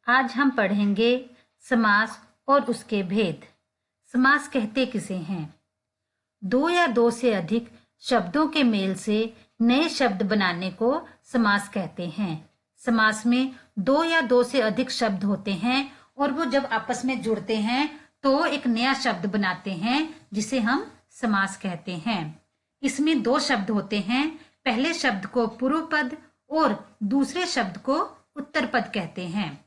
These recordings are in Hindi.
आज हम पढ़ेंगे समास और उसके भेद। समास कहते किसे हैं? दो या दो से अधिक शब्दों के मेल से नए शब्द बनाने को समास कहते हैं। समास में दो या दो से अधिक शब्द होते हैं और वो जब आपस में जुड़ते हैं तो एक नया शब्द बनाते हैं जिसे हम समास कहते हैं। इसमें दो शब्द होते हैं। पहले शब्द को पूर्व पद और दूसरे शब्द को उत्तर पद कहते हैं।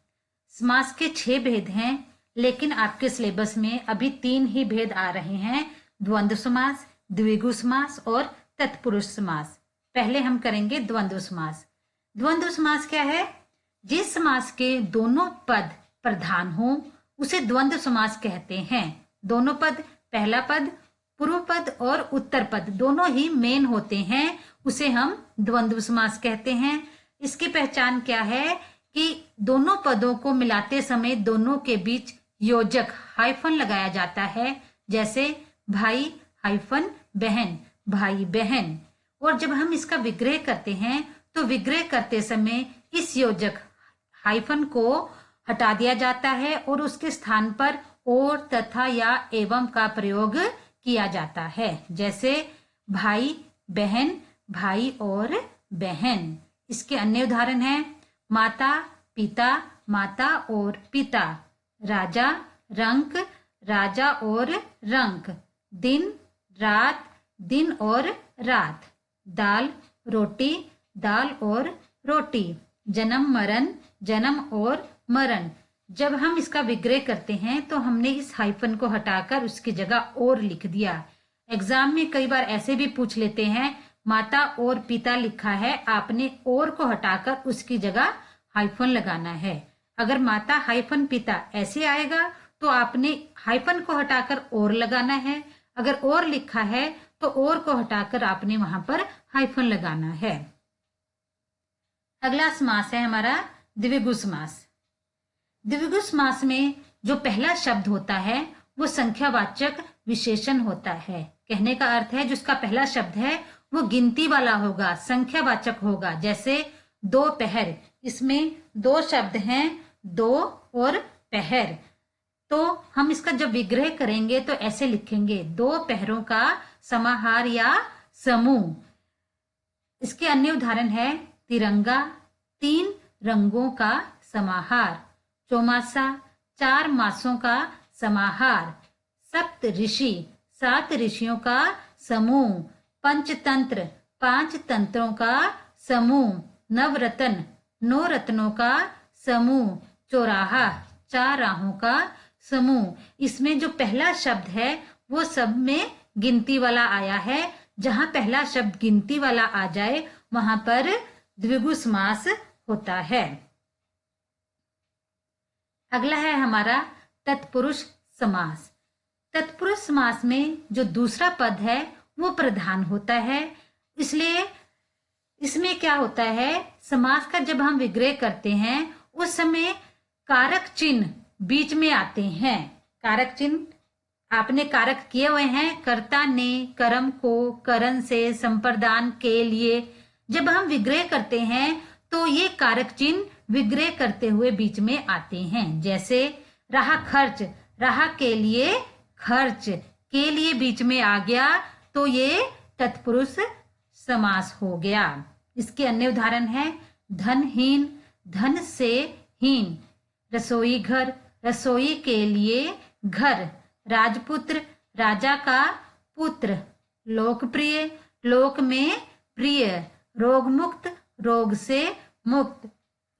समास के 6 भेद हैं, लेकिन आपके सिलेबस में अभी 3 ही भेद आ रहे हैं, द्वंद्व समास, द्विगु समास और तत्पुरुष समास। पहले हम करेंगे द्वंद्व समास। द्वंद्व समास क्या है? जिस समास के दोनों पद प्रधान हो उसे द्वंद्व समास कहते हैं। दोनों पद, पहला पद, पूर्व पद और उत्तर पद दोनों ही मेन होते हैं, उसे हम द्वंद्व समास कहते हैं। इसकी पहचान क्या है कि दोनों पदों को मिलाते समय दोनों के बीच योजक हाइफन लगाया जाता है, जैसे भाई हाइफन बहन, भाई बहन। और जब हम इसका विग्रह करते हैं तो विग्रह करते समय इस योजक हाइफन को हटा दिया जाता है और उसके स्थान पर और, तथा या एवं का प्रयोग किया जाता है, जैसे भाई बहन, भाई और बहन। इसके अन्य उदाहरण हैं माता पिता, माता और पिता, राजा रंक, राजा और रंक, दिन रात, दिन और रात, दाल रोटी, दाल और रोटी, जन्म मरण, जन्म और मरण। जब हम इसका विग्रह करते हैं तो हमने इस हाइफन को हटाकर उसकी जगह और लिख दिया। एग्जाम में कई बार ऐसे भी पूछ लेते हैं, माता और पिता लिखा है, आपने और को हटाकर उसकी जगह हाइफन लगाना है। अगर माता हाइफन पिता ऐसे आएगा तो आपने हाइफन को हटाकर और लगाना है। अगर और लिखा है तो और को हटाकर आपने वहां पर हाइफन लगाना है। अगला समास है हमारा द्विगु समास। द्विगु समास में जो पहला शब्द होता है वो संख्यावाचक विशेषण होता है। कहने का अर्थ है जिसका पहला शब्द है वो गिनती वाला होगा, संख्यावाचक होगा, जैसे दो पहर। इसमें दो शब्द हैं, दो और पहर। तो हम इसका जब विग्रह करेंगे तो ऐसे लिखेंगे, दो पहरों का समाहार या समूह। इसके अन्य उदाहरण है तिरंगा, 3 रंगों का समाहार, चौमासा, 4 मासों का समाहार, सप्त ऋषि, 7 ऋषियों का समूह, पंचतंत्र, 5 तंत्रों का समूह, नवरत्न, 9 रत्नों का समूह, चौराहा, 4 राहों का समूह। इसमें जो पहला शब्द है वो सब में गिनती वाला आया है। जहां पहला शब्द गिनती वाला आ जाए वहां पर द्विगु समास होता है। अगला है हमारा तत्पुरुष समास। तत्पुरुष समास में जो दूसरा पद है वो प्रधान होता है, इसलिए इसमें क्या होता है, समास का जब हम विग्रह करते हैं उस समय कारक चिन्ह बीच में आते हैं। कारक चिन्ह आपने कारक किए हुए हैं, कर्ता ने, कर्म को, करण से, संप्रदान के लिए। जब हम विग्रह करते हैं तो ये कारक चिन्ह विग्रह करते हुए बीच में आते हैं, जैसे रहा खर्च, रहा के लिए, खर्च के लिए बीच में आ गया तो ये तत्पुरुष समास हो गया। इसके अन्य उदाहरण है धनहीन, धन से हीन, रसोई घर, रसोई के लिए घर, राजपुत्र, राजा का पुत्र, लोकप्रिय, लोक में प्रिय, रोग मुक्त, रोग से मुक्त।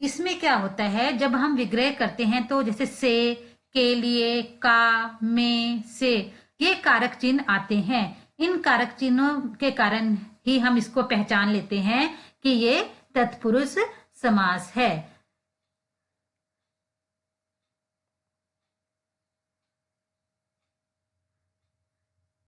इसमें क्या होता है, जब हम विग्रह करते हैं तो जैसे से, के लिए, का, में, से, ये कारक चिन्ह आते हैं। इन कारक चिन्हों के कारण ही हम इसको पहचान लेते हैं कि ये तत्पुरुष समास है।